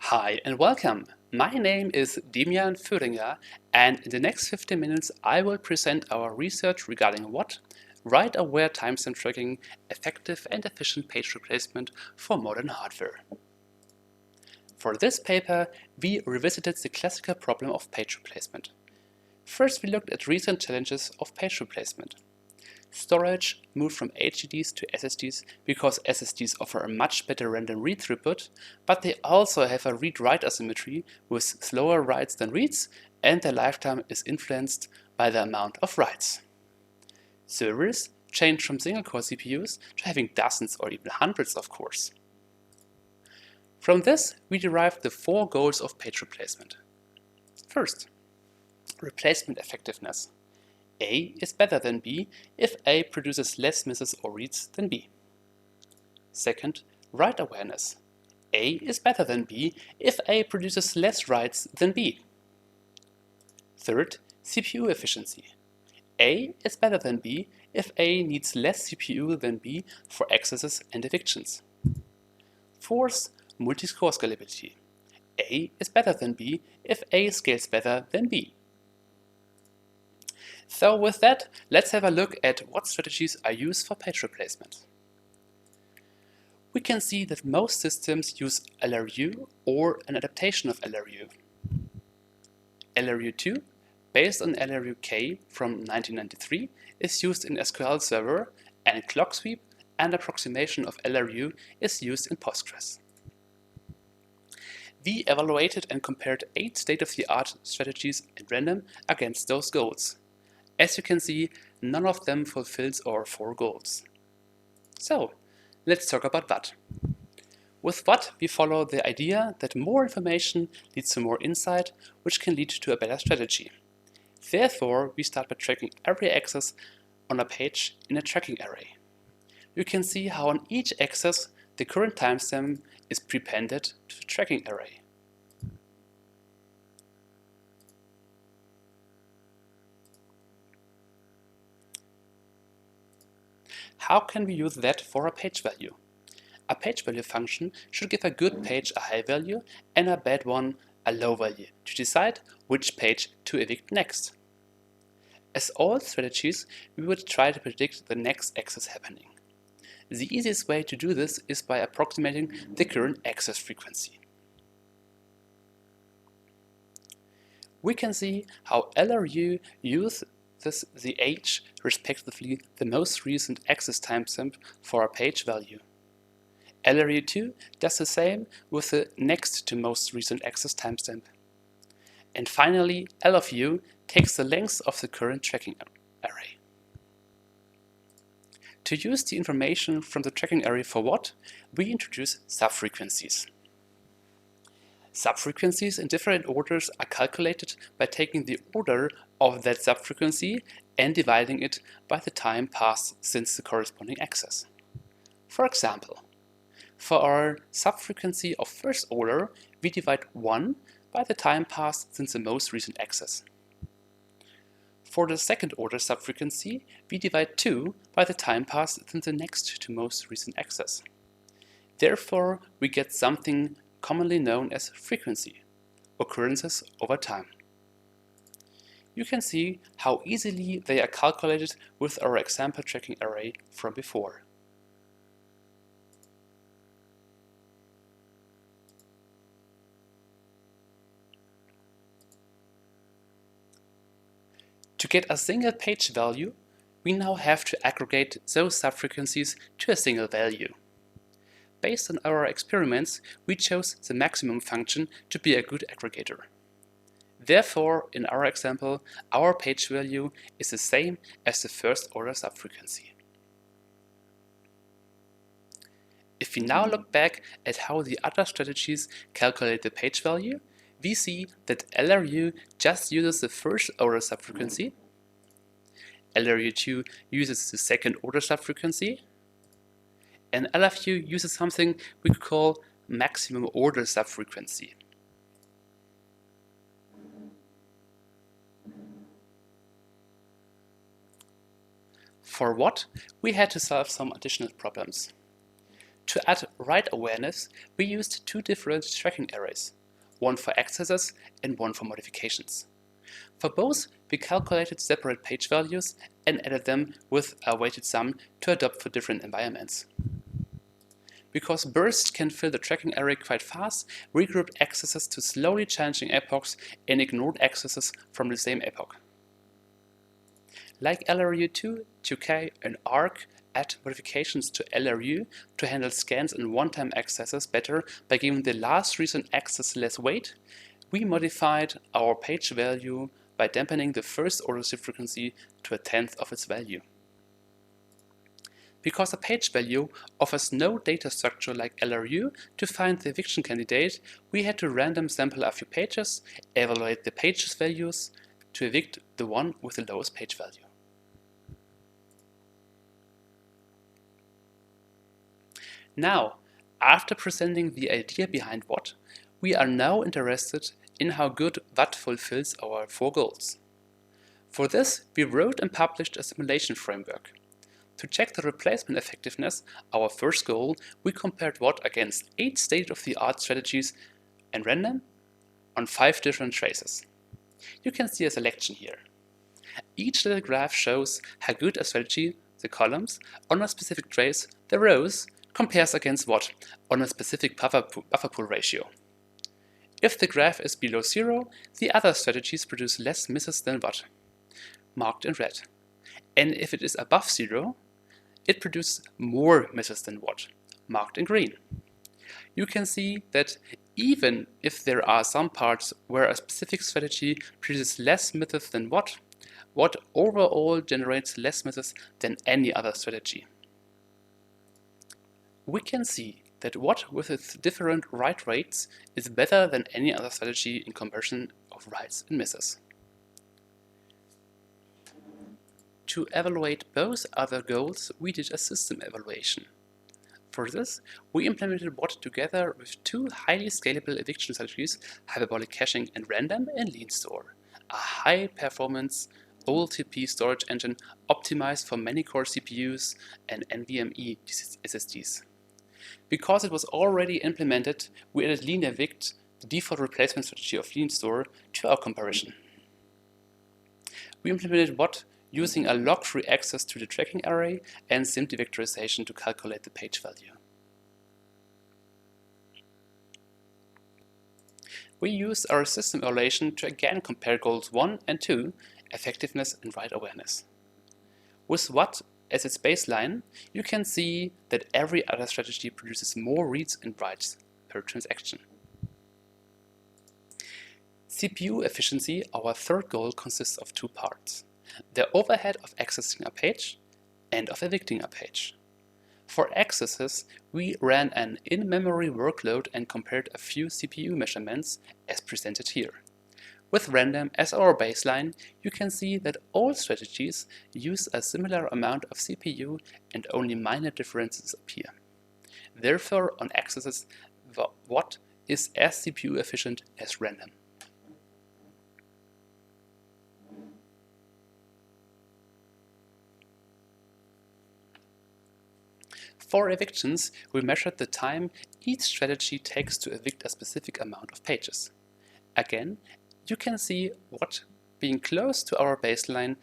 Hi and welcome. My name is Demian Föhringer, and in the next 15 minutes I will present our research regarding what write-aware timestamp tracking, effective and efficient page replacement for modern hardware. For this paper, we revisited the classical problem of page replacement. First, we looked at recent challenges of page replacement. Storage moved from HDDs to SSDs because SSDs offer a much better random read throughput, but they also have a read-write asymmetry with slower writes than reads, and their lifetime is influenced by the amount of writes. Servers changed from single-core CPUs to having dozens or even hundreds of cores. From this, we derived the four goals of page replacement. First, replacement effectiveness. A is better than B if A produces less misses or reads than B. Second, write awareness. A is better than B if A produces less writes than B. Third, CPU efficiency. A is better than B if A needs less CPU than B for accesses and evictions. Fourth, multi-core scalability. A is better than B if A scales better than B. So with that, let's have a look at what strategies are used for page replacement. We can see that most systems use LRU or an adaptation of LRU. LRU2, based on LRU-K from 1993, is used in SQL Server, and clock sweep and approximation of LRU is used in Postgres. We evaluated and compared 8 state-of-the-art strategies at random against those goals. As you can see, none of them fulfills our 4 goals. So, let's talk about WAT. With WAT, we follow the idea that more information leads to more insight, which can lead to a better strategy. Therefore, we start by tracking every access on a page in a tracking array. You can see how on each access the current timestamp is prepended to the tracking array. How can we use that for a page value? A page value function should give a good page a high value and a bad one a low value to decide which page to evict next. As all strategies, we would try to predict the next access happening. The easiest way to do this is by approximating the current access frequency. We can see how LRU uses the age, respectively the most recent access timestamp for a page value. LRU2 does the same with the next to most recent access timestamp. And finally, LFU takes the length of the current tracking array. To use the information from the tracking array for WAT, we introduce subfrequencies. Subfrequencies in different orders are calculated by taking the order of that subfrequency and dividing it by the time passed since the corresponding access. For example, for our subfrequency of first order, we divide 1 by the time passed since the most recent access. For the second order subfrequency, we divide 2 by the time passed since the next to most recent access. Therefore, we get something commonly known as frequency, occurrences over time. You can see how easily they are calculated with our example tracking array from before. To get a single page value, we now have to aggregate those subfrequencies to a single value. Based on our experiments, we chose the maximum function to be a good aggregator. Therefore, in our example, our page value is the same as the first order subfrequency. If we now look back at how the other strategies calculate the page value, we see that LRU just uses the first order subfrequency, LRU2 uses the second order subfrequency, and LFU uses something we call maximum order subfrequency. For WAT, we had to solve some additional problems. To add right awareness, we used two different tracking arrays, one for accesses and one for modifications. For both, we calculated separate page values and added them with a weighted sum to adopt for different environments. Because bursts can fill the tracking array quite fast, we grouped accesses to slowly changing epochs and ignored accesses from the same epoch. Like LRU2, 2K, and ARC, add modifications to LRU to handle scans and one-time accesses better by giving the last recent access less weight, we modified our page value by dampening the first order shift frequency to 1/10 of its value. Because a page value offers no data structure like LRU to find the eviction candidate, we had to random sample a few pages, evaluate the pages values to evict the one with the lowest page value. Now, after presenting the idea behind WHAT, we are now interested in how good WHAT fulfills our four goals. For this, we wrote and published a simulation framework. To check the replacement effectiveness, our first goal, we compared WHAT against 8 state-of-the-art strategies and ran them on 5 different traces. You can see a selection here. Each little graph shows how good a strategy, the columns, on a specific trace, the rows, compares against WHAT on a specific buffer pool ratio. If the graph is below 0, the other strategies produce less misses than WHAT, marked in red. And if it is above 0, it produces more misses than WHAT, marked in green. You can see that even if there are some parts where a specific strategy produces less misses than WHAT overall generates less misses than any other strategy. We can see that WHAT with its different write rates is better than any other strategy in comparison of writes and misses. To evaluate both other goals, we did a system evaluation. For this, we implemented WHAT together with two highly scalable eviction strategies, hyperbolic caching and random, and LeanStore, a high-performance OLTP storage engine optimized for many core CPUs and NVMe SSDs. Because it was already implemented, we added LeanEvict, the default replacement strategy of LeanStore, to our comparison. We implemented WHAT using a log-free access to the tracking array and SIMD vectorization to calculate the page value. We used our system evaluation to again compare goals 1 and 2, effectiveness and write awareness. With WHAT as its baseline, you can see that every other strategy produces more reads and writes per transaction. CPU efficiency, our third goal, consists of two parts: the overhead of accessing a page and of evicting a page. For accesses, we ran an in-memory workload and compared a few CPU measurements as presented here. With random as our baseline, you can see that all strategies use a similar amount of CPU and only minor differences appear. Therefore, on accesses, WHAT is as CPU efficient as random. For evictions, we measured the time each strategy takes to evict a specific amount of pages. Again, you can see WHAT being close to our baseline,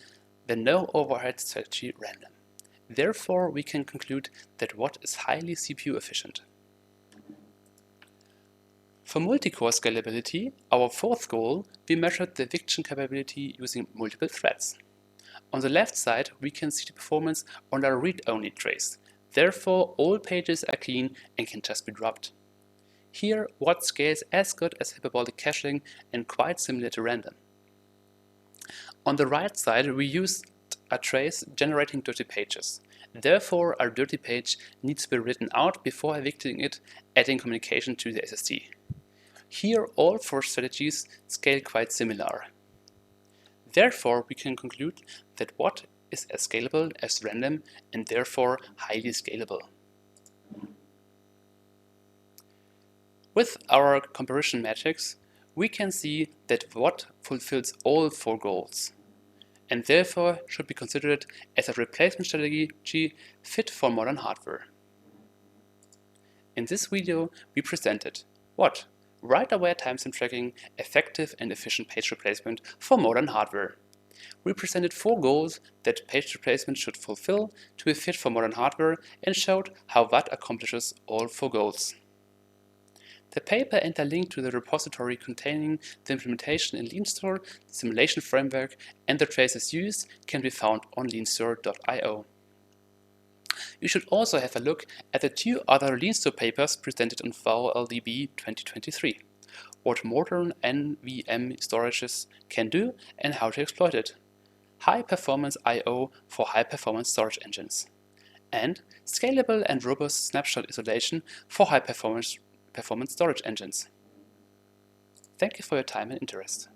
the no overhead strategy random. Therefore, we can conclude that WHAT is highly CPU efficient. For multi-core scalability, our fourth goal, we measured the eviction capability using multiple threads. On the left side, we can see the performance on a read-only trace. Therefore, all pages are clean and can just be dropped. Here, WHAT scales as good as hyperbolic caching and quite similar to random. On the right side, we used a trace generating dirty pages. Therefore, our dirty page needs to be written out before evicting it, adding communication to the SSD. Here, all four strategies scale quite similar. Therefore, we can conclude that WHAT is as scalable as random and therefore highly scalable. With our comparison metrics, we can see that WHAT fulfills all four goals and therefore should be considered as a replacement strategy fit for modern hardware. In this video, we presented what? Write-aware timestamp tracking, effective and efficient page replacement for modern hardware. We presented 4 goals that page replacement should fulfill to be fit for modern hardware and showed how Watt accomplishes all 4 goals. The paper and a link to the repository containing the implementation in LeanStore, the simulation framework, and the traces used can be found on leanstore.io. You should also have a look at the 2 other LeanStore papers presented on VowLDB 2023, what modern NVMe storages can do and how to exploit it, High Performance I/O for high-performance storage engines, and Scalable and Robust Snapshot Isolation for high-performance storage engines. Thank you for your time and interest.